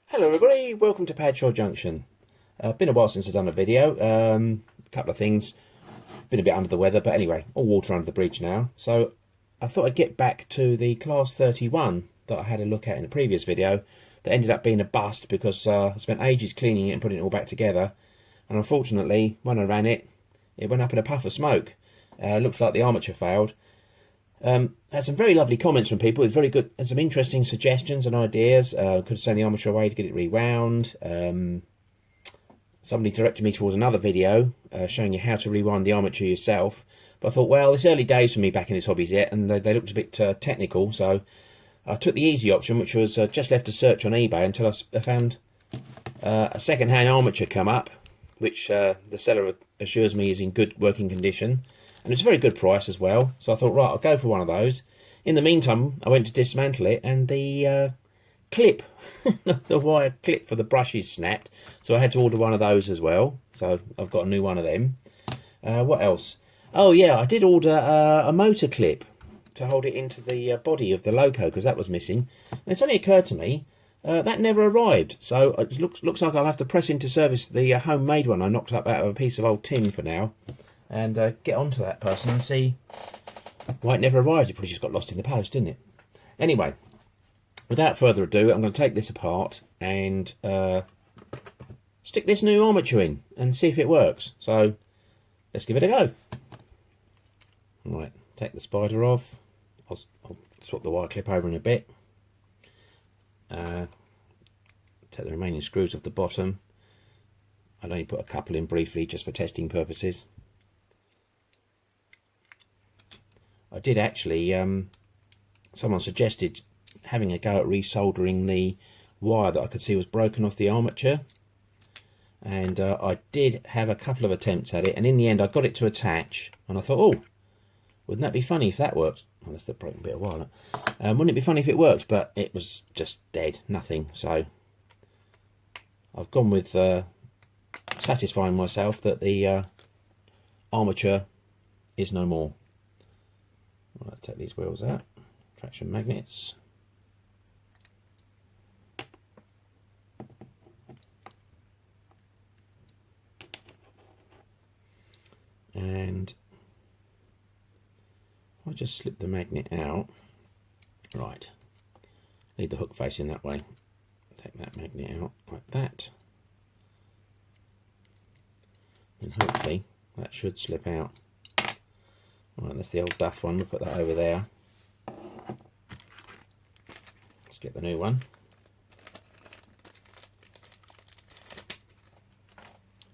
Hello everybody, welcome to Padshaw Junction. Been a while since I've done a video. A couple of things, been a bit under the weather, but anyway, all water under the bridge now. So I thought I'd get back to the Class 31 that I had a look at in the previous video that ended up being a bust because I spent ages cleaning it and putting it all back together. And unfortunately, when I ran it, it went up in a puff of smoke. Looks like the armature failed. Had some very lovely comments from people with very good and some interesting suggestions and ideas. Could send the armature away to get it rewound. Somebody directed me towards another video showing you how to rewind the armature yourself. But I thought, well, it's early days for me back in this hobby yet, and they looked a bit technical, so I took the easy option, which was just left a search on eBay until I found a second-hand armature come up, which the seller assures me is in good working condition. And it's a very good price as well. So I thought, right, I'll go for one of those. In the meantime, I went to dismantle it, and the clip, the wire clip for the brushes snapped. So I had to order one of those as well. So I've got a new one of them. What else? Oh yeah, I did order a motor clip to hold it into the body of the loco, because that was missing. And it's only occurred to me, that never arrived. So it looks like I'll have to press into service the homemade one I knocked up out of a piece of old tin for now. And get on to that person and see why it never arrived. It probably just got lost in the post, didn't it? Anyway, without further ado, I'm going to take this apart and stick this new armature in and see if it works. So let's give it a go. Right, take the spider off. I'll swap the wire clip over in a bit. Take the remaining screws off the bottom. I'll only put a couple in briefly just for testing purposes. I did actually, someone suggested having a go at resoldering the wire that I could see was broken off the armature. And I did have a couple of attempts at it, and in the end I got it to attach, and I thought, oh, wouldn't that be funny if that worked? Oh, that's the broken bit of wire. Wouldn't it be funny if it worked? But it was just dead, nothing. So I've gone with satisfying myself that the armature is no more. Right, let's take these wheels out, traction magnets. And I'll just slip the magnet out. Right, leave the hook facing that way. Take that magnet out like that. And hopefully that should slip out. Right, that's the old duff one, we'll put that over there. Let's get the new one.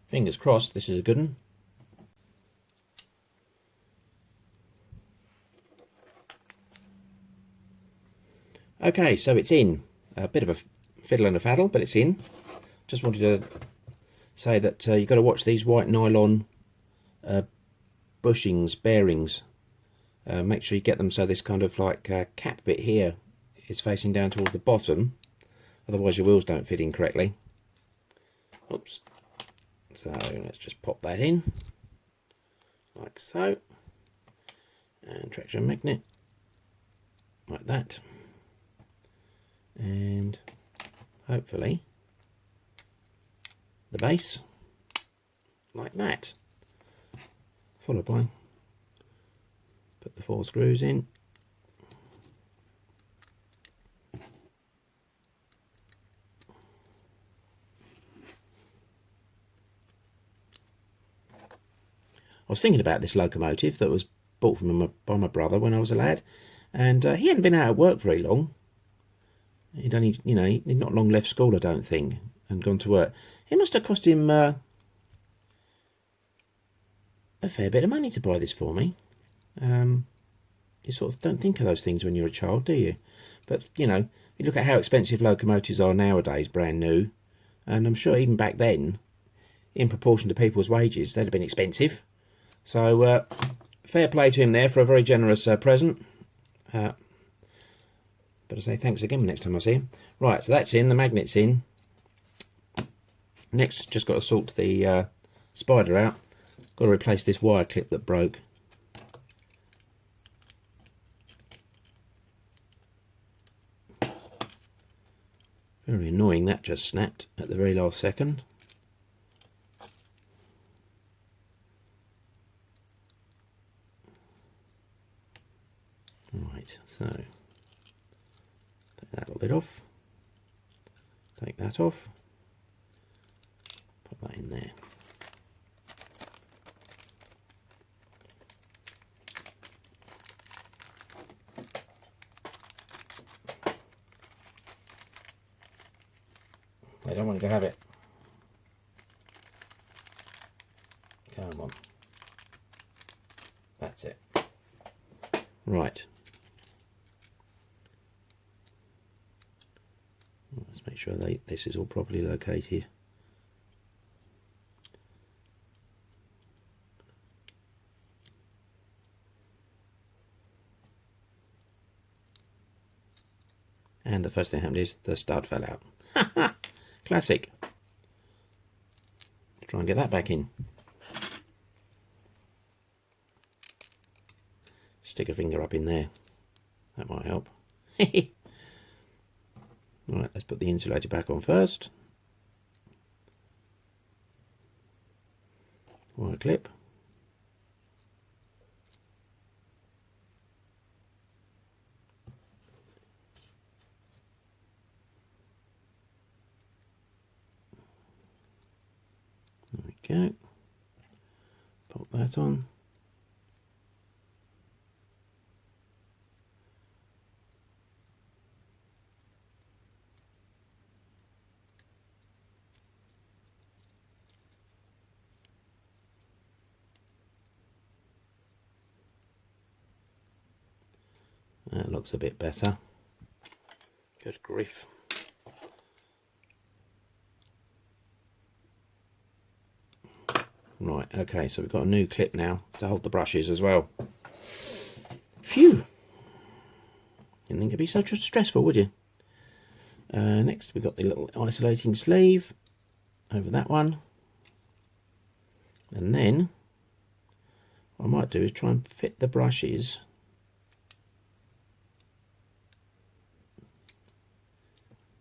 Fingers crossed this is a good one. Okay, so it's in. A bit of a fiddle and a faddle, but it's in. Just wanted to say that you've got to watch these white nylon bushings, bearings. Make sure you get them so this kind of like cap bit here is facing down towards the bottom, otherwise your wheels don't fit in correctly. Oops. So let's just pop that in like so, and traction magnet like that, and hopefully the base like that, followed by put the 4 screws in. I was thinking about this locomotive that was bought by my brother when I was a lad, and he hadn't been out of work very long. He'd only, you know, he'd not long left school, I don't think, and gone to work. It must have cost him a fair bit of money to buy this for me. You sort of don't think of those things when you're a child, do you? But, you know, you look at how expensive locomotives are nowadays, brand new, and I'm sure even back then, in proportion to people's wages, they'd have been expensive. So, fair play to him there for a very generous present. But I say thanks again next time I see him. Right, so that's in, the magnet's in. Next, just got to sort the spider out. Got to replace this wire clip that broke. Very annoying that just snapped at the very last second. Right, so take that little bit off, take that off, put that in there. I don't want to have it. Come on. That's it. Right. Let's make sure this is all properly located. And the first thing that happened is the stud fell out. Classic. Try and get that back in. Stick a finger up in there. That might help. Right, let's put the insulator back on first. Wire clip. There we go. Pop that on. That looks a bit better. Good grief. Right, okay, so we've got a new clip now to hold the brushes as well. Phew! Didn't think it'd be so stressful, would you? Next we've got the little isolating sleeve over that one. And then what I might do is try and fit the brushes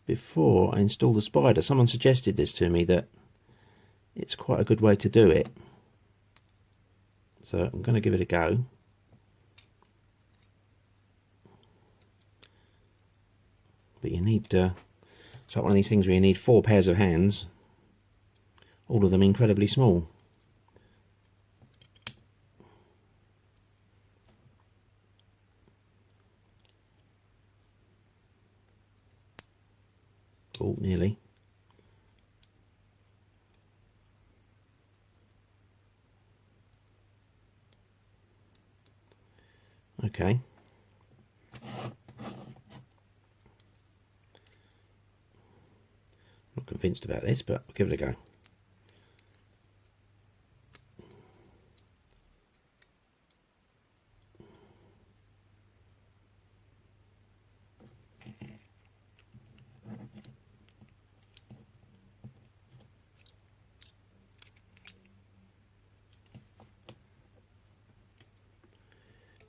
before I install the spider. Someone suggested this to me, that it's quite a good way to do it. So I'm going to give it a go. But you need, it's like one of these things where you need 4 pairs of hands, all of them incredibly small. Oh, nearly. Okay. Not convinced about this, but I'll give it a go.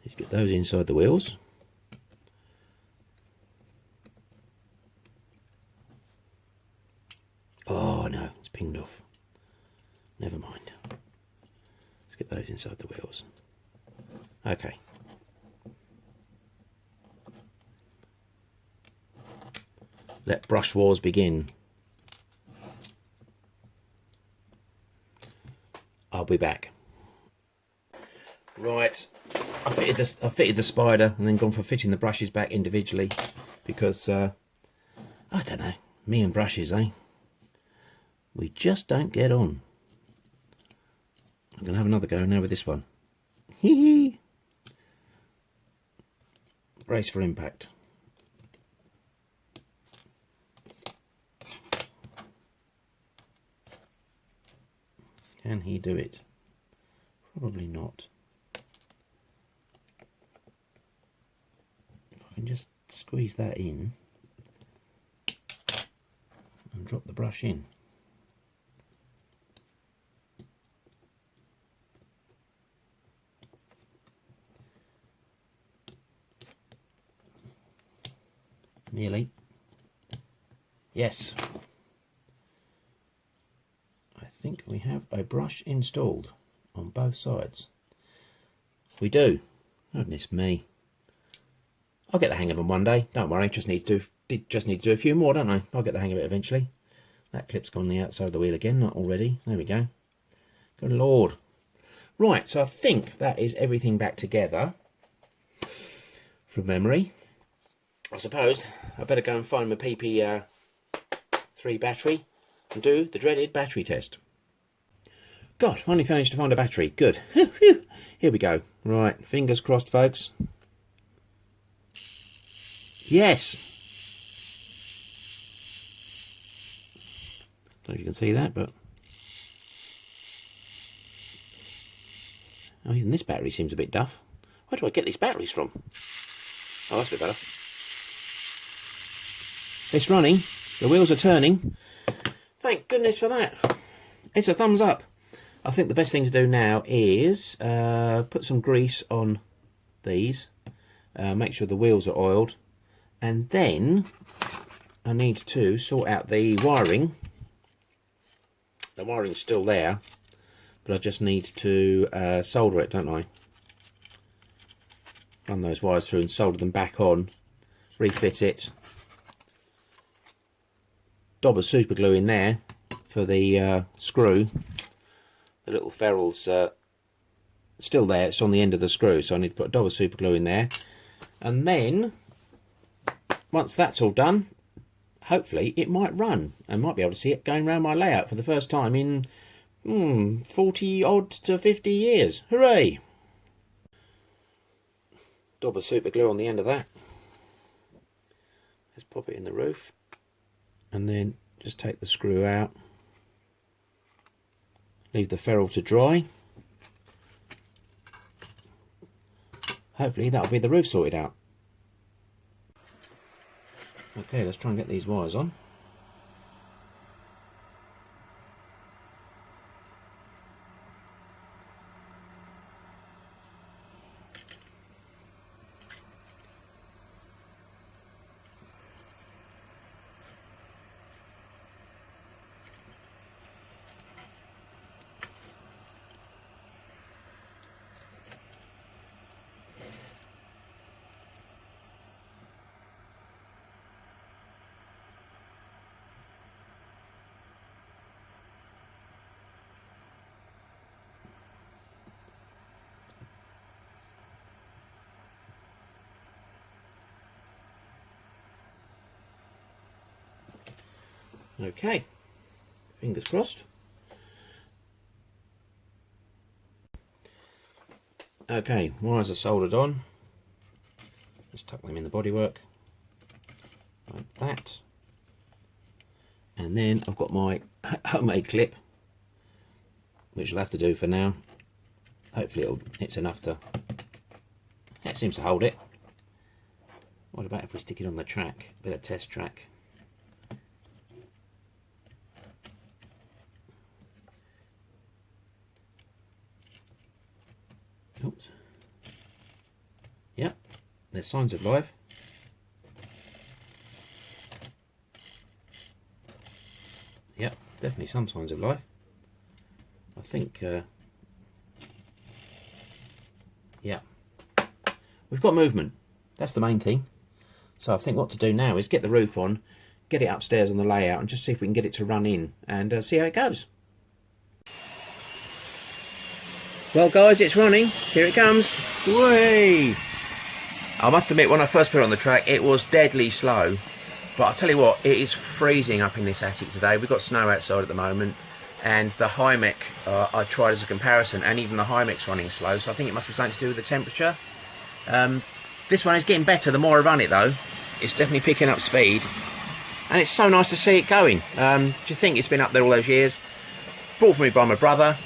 Let's get those inside the wheels. Oh no, it's pinged off. Never mind. Let's get those inside the wheels. Okay. Let brush wars begin. I'll be back. Right, I fitted the spider and then gone for fitting the brushes back individually because I don't know, me and brushes, eh? We just don't get on. I'm gonna have another go now with this one. Hee hee. Brace for impact. Can he do it? Probably not. If I can just squeeze that in and drop the brush in. Nearly. Yes. I think we have a brush installed on both sides. We do. Goodness me. I'll get the hang of them one day. Don't worry, just need to do a few more, don't I? I'll get the hang of it eventually. That clip's gone on the outside of the wheel again, not already. There we go. Good Lord. Right, so I think that is everything back together from memory. I suppose I better go and find my PP3 battery and do the dreaded battery test. God, finally managed to find a battery. Good. Here we go. Right, fingers crossed, folks. Yes. Don't know if you can see that, but oh, even this battery seems a bit duff. Where do I get these batteries from? Oh, that's a bit better. It's running. The wheels are turning. Thank goodness for that. It's a thumbs up. I think the best thing to do now is put some grease on these. Make sure the wheels are oiled. And then I need to sort out the wiring. The wiring's still there, but I just need to solder it, don't I? Run those wires through and solder them back on, refit it, dob of super glue in there for the screw. The little ferrule's still there, it's on the end of the screw, so I need to put a dob of super glue in there. And then, once that's all done, hopefully it might run. I might be able to see it going around my layout for the first time in 40 odd to 50 years. Hooray! Dob of super glue on the end of that. Let's pop it in the roof and then just take the screw out. Leave the ferrule to dry. Hopefully that'll be the roof sorted out. Okay, let's try and get these wires on. Okay, fingers crossed. Okay, wires are soldered on. Just tuck them in the bodywork like that. And then I've got my homemade clip, which I'll have to do for now. Hopefully it's enough to, it seems to hold it. What about if we stick it on the track, a bit of test track. Oops. Yep, there's signs of life. Yep, definitely some signs of life. I think, yeah, we've got movement. That's the main thing. So I think what to do now is get the roof on, get it upstairs on the layout, and just see if we can get it to run in and see how it goes. Well guys, it's running. Here it comes. Whee! I must admit, when I first put it on the track, it was deadly slow. But I'll tell you what, it is freezing up in this attic today. We've got snow outside at the moment. And the Hymek, I tried as a comparison, and even the Hymek's running slow. So I think it must be something to do with the temperature. This one is getting better the more I run it though. It's definitely picking up speed. And it's so nice to see it going. Do you think it's been up there all those years? Brought for me by my brother.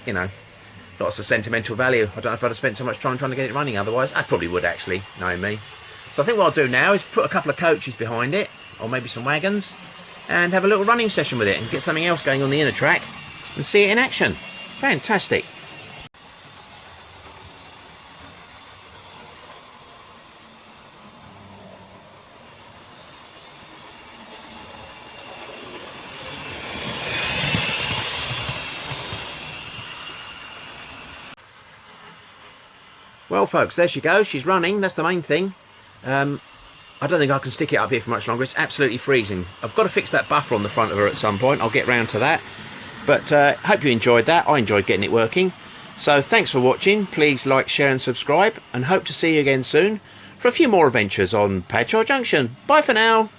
You know, lots of sentimental value. I don't know if I'd have spent so much time trying to get it running otherwise. I probably would actually, knowing me. So I think what I'll do now is put a couple of coaches behind it, or maybe some wagons, and have a little running session with it and get something else going on the inner track and see it in action. Fantastic. Well, folks, there she goes. She's running. That's the main thing. I don't think I can stick it up here for much longer. It's absolutely freezing. I've got to fix that buffer on the front of her at some point. I'll get round to that. But hope you enjoyed that. I enjoyed getting it working. So thanks for watching. Please like, share and subscribe. And hope to see you again soon for a few more adventures on Padshot Junction. Bye for now.